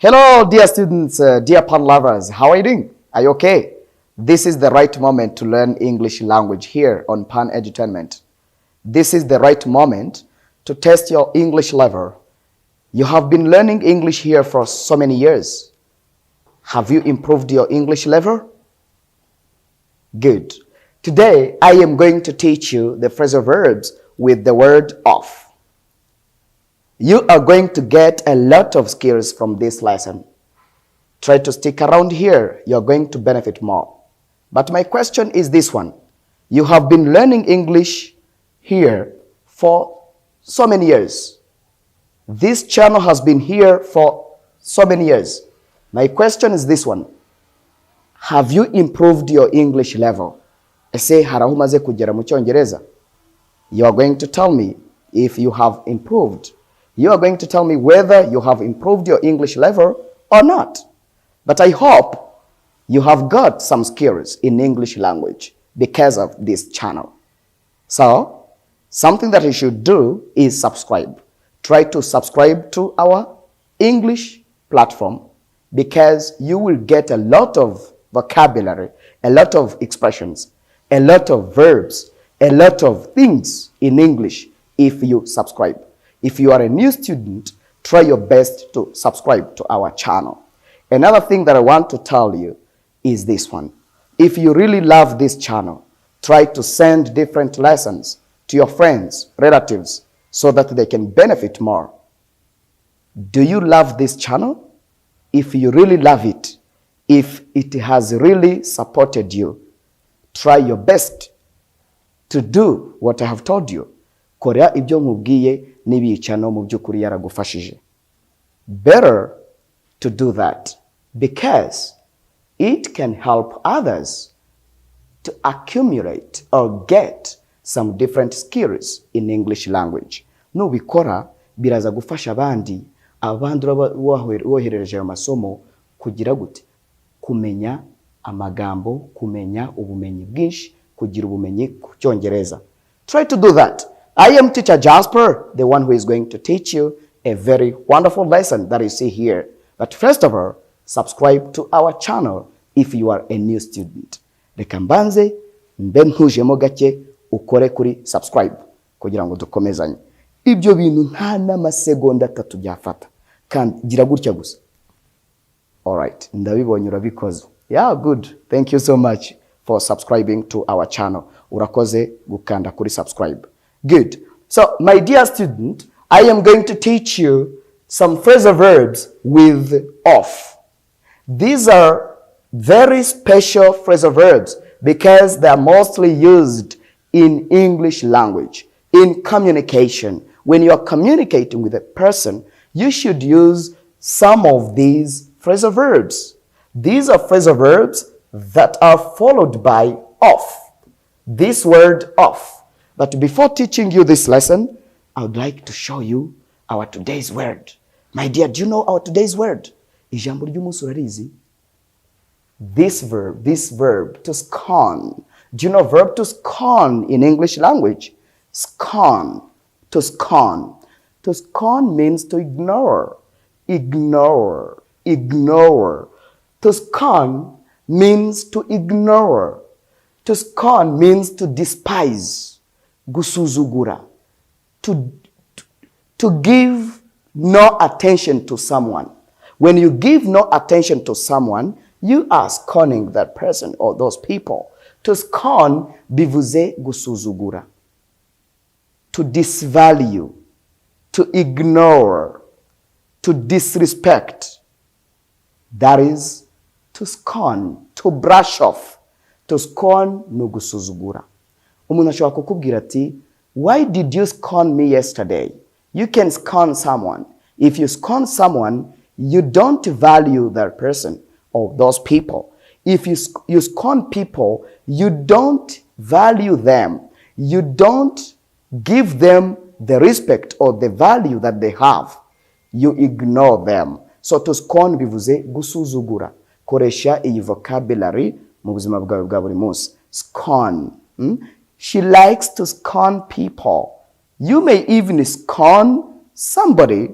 Hello, dear students, dear pun lovers. How are you doing? Are you okay? This is the right moment to learn English language here on Pan Edutainment. This is the right moment to test your English level. You have been learning English here for so many years. Have you improved your English level? Good. Today, I am going to teach you the phrasal verbs with the word of. You are going to get a lot of skills from this lesson. Try to stick around here. You're going to benefit more. But my question is this one. You have been learning English here for so many years. This channel has been here for so many years. My question is this one. Have you improved your English level? Ese haraho umaze kugera mu Cyongereza? You are going to tell me if you have improved. You are going to tell me whether you have improved your English level or not. But I hope you have got some skills in English language because of this channel. So, something that you should do is subscribe. Try to subscribe to our English platform because you will get a lot of vocabulary, a lot of expressions, a lot of verbs, a lot of things in English if you subscribe. If you are a new student, try your best to subscribe to our channel. Another thing that I want to tell you is this one. If you really love this channel, try to send different lessons to your friends, relatives, so that they can benefit more. Do you love this channel? If you really love it, if it has really supported you, try your best to do what I have told you. Korea ibyo nkubwiye n'ibicano mu by'ukuri yaragufashije. Better to do that because it can help others to accumulate or get some different skills in English language. Nubikora biraza gufasha abandi woherereje ayo masomo kugira gute kumenya amagambo, kumenya ubumenyi bwinshi, kugira ubumenyi ku Cyongereza. Try to do that. I am teacher Jasper, the one who is going to teach you a very wonderful lesson that you see here. But first of all, subscribe to our channel if you are a new student. Reka mbanze mbe ntujemo gake ukore kuri subscribe kugira ngo dukomezanye. Ibyo bintu nta n'amasegonda atatu byafata kandi gira gutya gusa. Alright, ndabibonye urabikoze. Yeah, good. Thank you so much for subscribing to our channel. Urakoze gukanda kuri subscribe. Good. So, my dear student, I am going to teach you some phrasal verbs with of. These are very special phrasal verbs because they are mostly used in English language, in communication. When you are communicating with a person, you should use some of these phrasal verbs. These are phrasal verbs that are followed by of. This word of. But before teaching you this lesson, I would like to show you our today's word. My dear, do you know our today's word? Ijambo ry'umunsi urarizi? This verb, to scorn. Do you know verb to scorn in English language? Scorn, to scorn. To scorn means to ignore, ignore, ignore. To scorn means to ignore. To scorn means to despise. Gusuzugura, to give no attention to someone. When you give no attention to someone, you are scorning that person or those people. To scorn bivuze gusuzugura, to disvalue, to ignore, to disrespect. That is to scorn, to brush off. To scorn no gusuzugura. Umuntu ashobora kukubwira ati, why did you scorn me yesterday? You can scorn someone. If you scorn someone, you don't value that person or those people. If you scorn people, you don't value them. You don't give them the respect or the value that they have. You ignore them. So to scorn bivuze gusuzugura. Koresha iyi vocabulary mu buzima bwawe bwa buri munsi. Scorn. She likes to scorn people. You may even scorn somebody.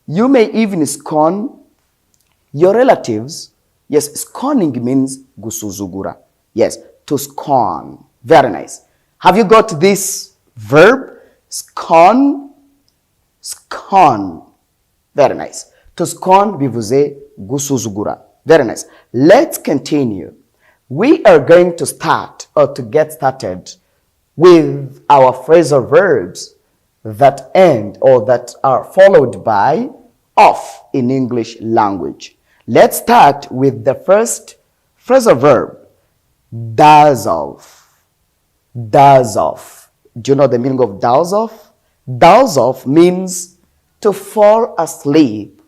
You may even scorn your relatives. Yes, scorning means gusuzugura. Yes, to scorn. Very nice. Have you got this verb? Scorn. Scorn. Very nice. To scorn bivuze gusuzugura. Very nice. Let's continue. We are going to start or to get started with our phrasal verbs that end or that are followed by of in English language. Let's start with the first phrasal verb, does of. Does of. Do you know the meaning of does of? Does of means to fall asleep,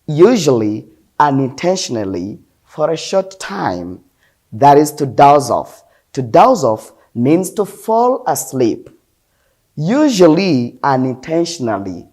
usually unintentionally for a short time. That is to doze off. To doze off means to fall asleep, usually unintentionally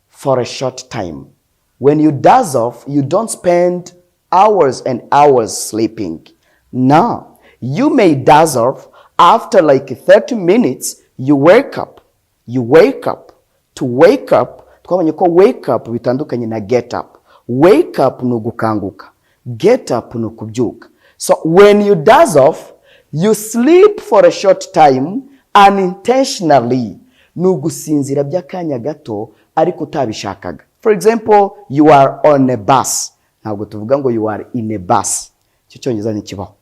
for a short time. When you doze off, you don't spend hours and hours sleeping. No, you may doze off after like 30 minutes, you wake up. You wake up. To wake up, twabonye ko wake up bitandukanye na get up. Wake up ni ugukanguka. Get up ni ukubyuka. So when you doze off, you sleep for a short time unintentionally. Ni ugusinzira by'akanya gato ariko utabishakaga. For example, you are on a bus. Ntabwo tuvuga ngo you are in a bus. Cyo Cyongereza ni kibaho.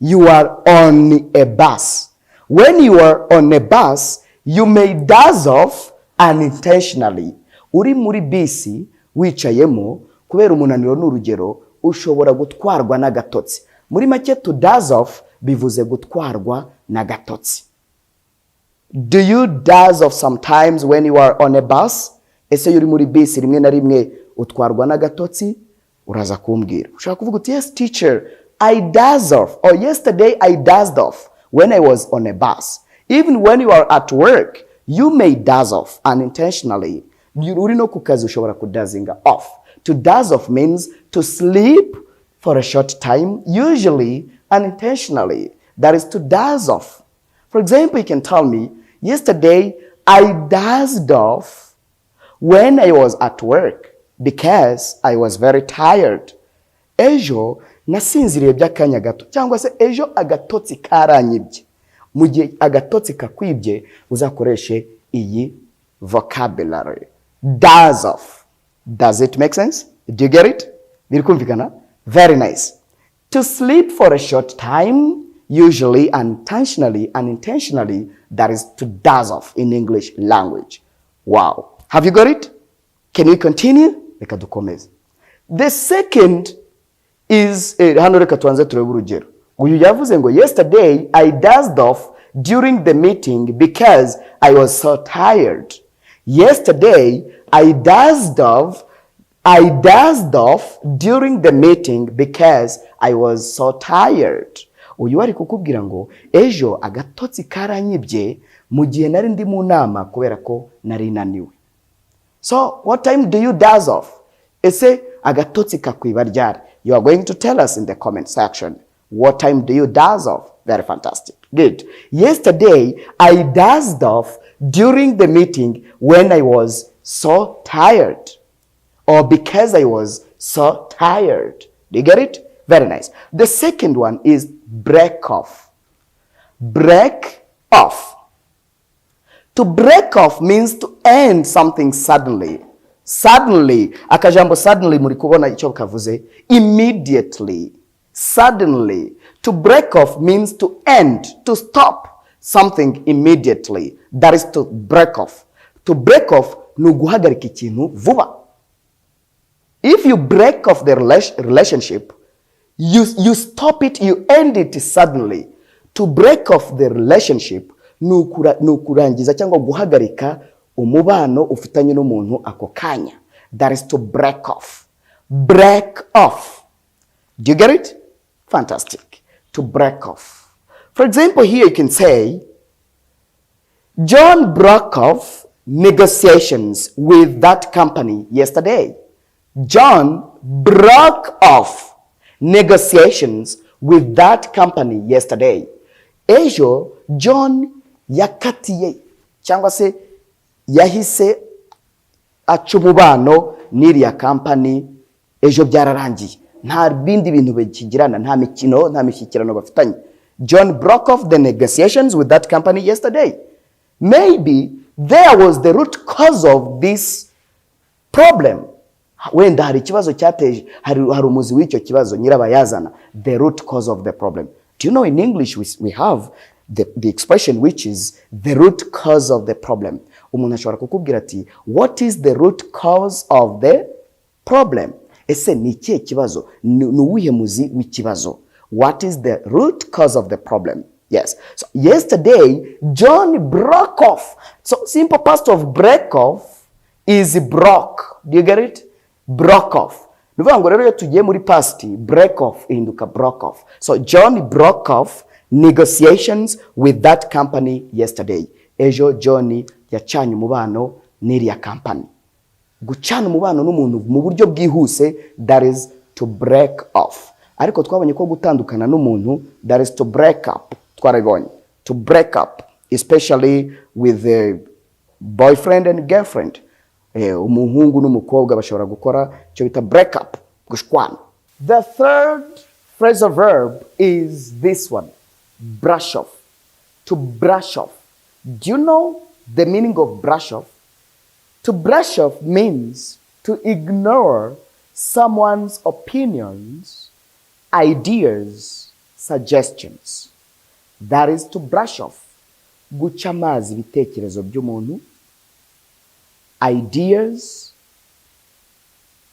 You are on a bus. When you are on a bus, you may doze off unintentionally. Uri muri bisi wicayemo kubera umunaniro n'urugero ushobora gutwarwa n'agatotsi. Muri make to doze off bivuze gutwarwa n'agatotsi. Do you doze off sometimes when you are on a bus? Ese yuri muri bisi rimwe na rimwe utwarwa n'agatotsi? Uraza kumbwira. Ushaka kuvuga uti yes teacher, I doze off, or yesterday I dozed off when I was on a bus. Even when you are at work, you may doze off unintentionally. Uri no ku kazi ushobora kudazinga off. To doze off means to sleep for a short time, usually unintentionally. That is to doze off. For example, you can tell me, yesterday I dozed off when I was at work because I was very tired. Ejo nasinziriye by'akanya gato cyangwa se ejo agatotsi karanyibye. Mu gihe agatotsi kakwibye uzakoreshe iyi vocabulary. Doze off. Does it make sense? Do you get it? Birikumvikana? Very nice. To sleep for a short time, usually unintentionally, that is to doze off in English language. Wow. Have you got it? Can we continue? Reka dukomeze. The second is hano reka tuanze turebe urugero. Uyu yavuze ngo yesterday I dozed off during the meeting because I was so tired. Yesterday I dozed off during the meeting because I was so tired. Uyu ari kukubwira ngo ejo agatotsi karanyibye mu gihe nari ndi mu nama kubera ko nari naniwe. So what time do you doze off? Ese agatotsi kakwiba ryari? You are going to tell us in the comment section. What time do you doze off? Very fantastic. Good. Yesterday, I dozed off during the meeting when I was so tired. Or because I was so tired. Do you get it? Very nice. The second one is break off. Break off. To break off means to end something suddenly. Suddenly. Akajambo suddenly muri kubona icyo kavuze. Immediately. Suddenly. To break off means to end, to stop something immediately. That is to break off. To break off ni uguhagarika ikintu vuba. If you break off the relationship, you stop it, you end it suddenly. To break off the relationship ni ukurangiza cyangwa guhagarika umubano ufitanye n'umuntu ako kanya. That is to break off. Break off. Do you get it? Fantastic. To break off. For example, here you can say, John broke off negotiations with that company yesterday. John broke off negotiations with that company yesterday. Ejo, John yakatiye, cyangwa se yahise acumubano n'iriya company ejo byararangiye, nta bindi bintu bakigirana, nta mikino, nta mishyikirano bafitanye. John broke off the negotiations with that company yesterday. Maybe there was the root cause of this problem. Wenda hari ikibazo cyateje, hari umuzi w'icyo kibazo nyirabayazana, the root cause of the problem. Do you know in English we have the expression which is the root cause of the problem. Umuntu ashobora kukubwira ati what is the root cause of the problem? Ese ni ikihe kibazo? Ni uwuhe muzi w'ikibazo? What is the root cause of the problem? Yes. So yesterday John broke off. So simple past of break off is broke. Do you get it? Broke off. Nuvuga ngo rero iyo tugiye muri past, break off ihinduka broke off. So John broke off negotiations with that company yesterday. Ejo John yacanye umubano n'iriya company. Gucana umubano n'umuntu mu buryo bwihuse, that is to break off. Ariko twabonye ko gutandukana n'umuntu, that is to break up. Twarabonye to break up, especially with the boyfriend and girlfriend. Umuhungu n'umukobwa bashobora gukora cyo bita break up, gushwana. The third phrasal verb is this one, brush off. To brush off. Do you know the meaning of brush off? To brush off means to ignore someone's opinions, ideas, suggestions. That is to brush off. Guca amazi ibitekerezo by'umuntu, ideas,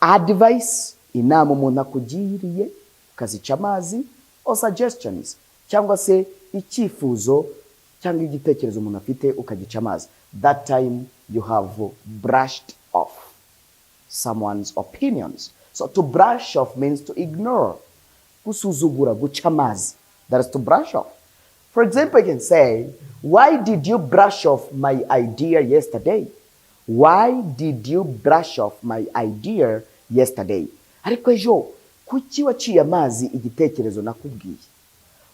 advice, inama umuntu akugiriye ukazica amazi, or suggestions, cyangwa se icyifuzo cyangwa igitekerezo umuntu afite ukagica amazi. That time you have brushed off someone's opinions. So to brush off means to ignore, gusuzugura, guca amazi. That is to brush off. For example, I can say, why did you brush off my idea yesterday? Why did you brush off my idea yesterday? Ariko ejo kuki waciye amazi igitekerezo nakubwiye?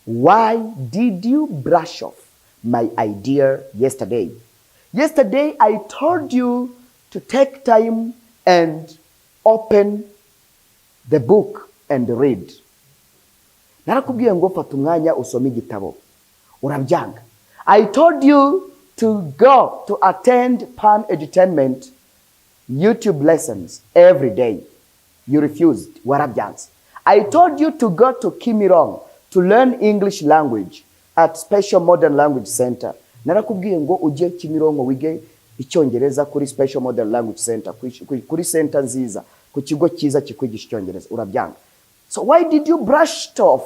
Why did you brush off my idea yesterday? Yesterday I told you to take time and open the book and read. Narakubwiye ngo fata umwanya usome igitabo. Urabyanga. I told you to go to attend Pan Edutainment YouTube lessons every day. You refused. Warabyanze. I told you to go to Kimirong to learn English language at Special Modern Language Center. Narakubwiye ngo ujye Kimirongo wige Icyongereza kuri Special Modern Language Center, kuri center nziza, ku kigo cyiza kikwigisha Icyongereza. Urabyanga. So why did you brush off?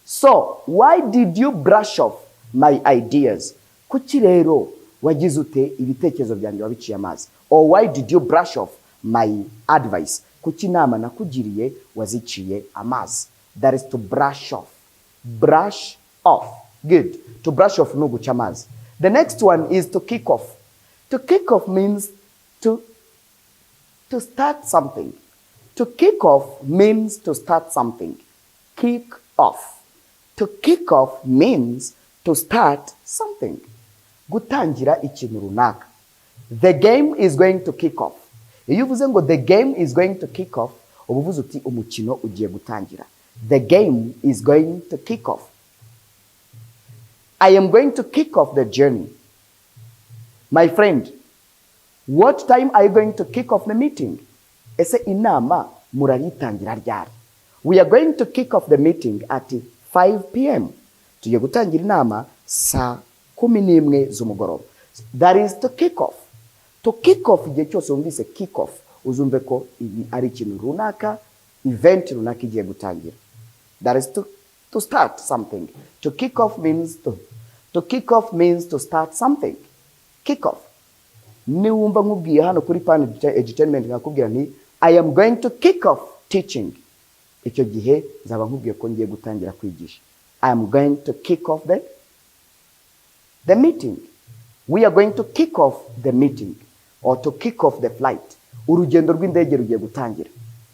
So why did you brush off my ideas? Kuki rero wagize ute ibitekerezo byanjye wabiciye amazi? Or why did you brush off my advice? Kuki nama nakugiriye waziciye amazi? That is to brush off. Brush off. Good. To brush off no guca amazi. The next one is to kick off. To kick off means to start something. To kick off means to start something. Kick off. To kick off means to start something. Gutangira ikintu runaka. The game is going to kick off. Iyo uvuze ngo the game is going to kick off, ubuvuze uti umukino ugiye gutangira. The game is going to kick off. I am going to kick off the journey. My friend, what time are you going to kick off the meeting? Ese inama muraritangira ryari? We are going to kick off the meeting at 5 p.m. Tugiye gutangira inama saa 11 z'umugoroba. That is to kick off. To kick off igihe cyose wumvise kick off, uzumve ko ari ikintu runaka, event runaka igiye gutangira. That is to start something. To kick off means to start something. Kick off. Ni wumva nkubwiye hano kuri Pan Edutainment ngakubwira nti I am going to kick off teaching. Icyo gihe nzaba nkubwiye ko ngiye gutangira kwigisha. I am going to kick off the meeting. We are going to kick off the meeting or to kick off the flight. Urugendo rw'indege rugiye gutangira.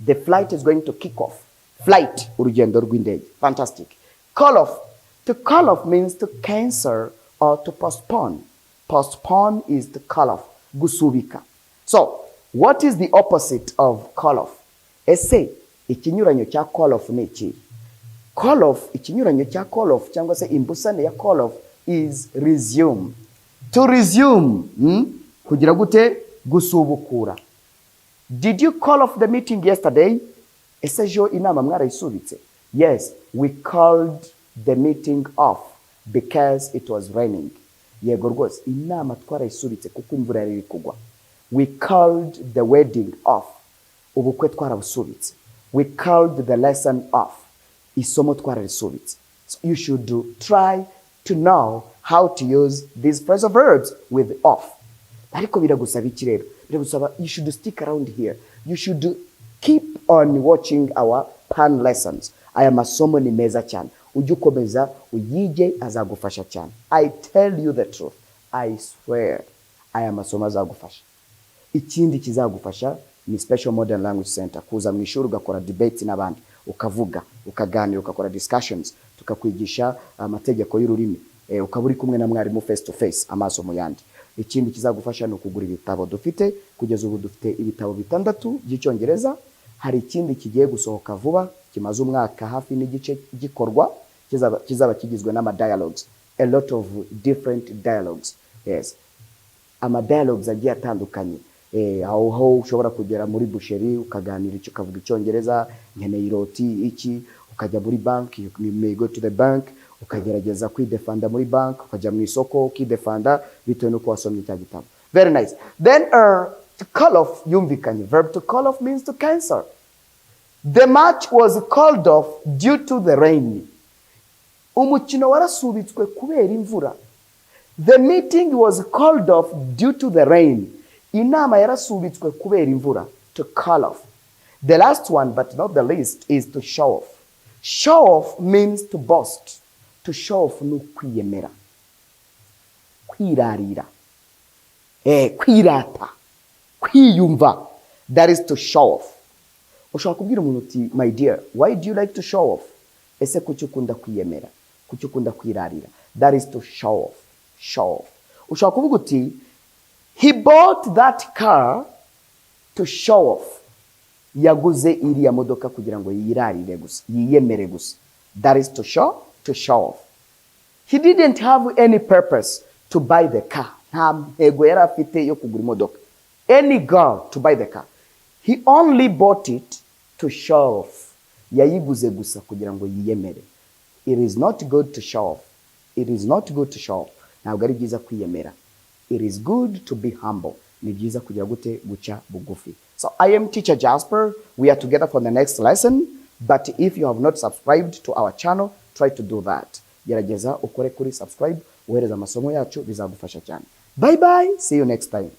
The flight is going to kick off. Flight, urugendo rw'indege. Fantastic. Call off. To call off means to cancel or to postpone. Postpone is to call off. Gusubika. So, what is the opposite of call off? ese ikinyuranyo cya call off ni iki? Call off, ikinyuranyo cya call off cyangwa se imbusane ya call off is resume. To resume, kugira gute? Gusubukura. Did you call off the meeting yesterday? Ese jo inama mwarayisubitse? Yes, we called the meeting off because it was raining. Yego rwose inama twarayisubitse kuko imvura yari iri kugwa. We called the wedding off. Ubukwe twarabusubitse. We called the lesson off. Isomo twararisubitse. So you should try to know how to use these phrasal verbs with off. Ariko biragusaba iki rero? Biragusaba, you should stick around here. You should keep on watching our pan lessons. Aya masomo ni meza cyane. Ujye ukomeza uyige, azagufasha cyane. I tell you the truth. I swear. Aya masomo azagufasha. Ikindi kizagufasha ni Special Modern Language Center. Kuza mu ishuri ugakora debates n'abandi, ukavuga, ukaganira, ukakora discussions, tukakwigisha amategeko y'ururimi. Ukaba uri kumwe na mwarimu face to face, amaso mu yandi. Ikindi kizagufasha ni ukugura ibitabo dufite. Kugeza ubu dufite ibitabo 6 by'icyongereza. Hari ikindi kigiye gusohoka vuba, kimaze umwaka hafi n'igice gikorwa, kizaba kigizwe n'ama dialogues, a lot of different dialogues. Yes, ama dialogues agiye atandukanye. Aho ushobora kugera muri busheri ukaganira icyo ukavuga icyongereza, nkeneye iroti iki, ukajya muri bank, you may go to the bank, ukagerageza kwidefanda muri bank, ukajya mu isoko ukidefanda bitewe nuko wasomye cya gitabo. Very nice. Then to call off yumvikanye. Verb to call off means to cancel. The match was called off due to the rain. Umukino warasubitswe kubera imvura. The meeting was called off due to the rain. Inama yarasubitswe kubera imvura. To call off. The last one, but not the least, is to show off. Show off means to boast. To show off ni kwiyemera, kwirarira, kwirata, kwiyumva. That is to show off. Ushobora kubwira umuntu uti, my dear, why do you like to show off? Ese kuki ukunda kwiyemera, kuki ukunda kwirarira? That is to show off. Show off. Ushobora kuvuga uti, he bought that car to show off. Yaguze iriya modoka kugira ngo yirarire gusa, yiyemere gusa. That is to show off. He didn't have any purpose to buy the car. Nta ntego yari afite yo kugura imodoka. Any goal to buy the car. He only bought it to show off. Yayiguze gusa kugira ngo yiyemere. It is not good to show off. It is not good to show off. Ntabwo ari byiza kwiyemera. It is good to be humble. Ni byiza kugira gute guca bugufi. So I am teacher Jasper. We are together for the next lesson. But if you have not subscribed to our channel, try to do that. Gerageza ukore kuri subscribe, uhereza amasomo yacu bizagufasha cyane. Bye bye. See you next time.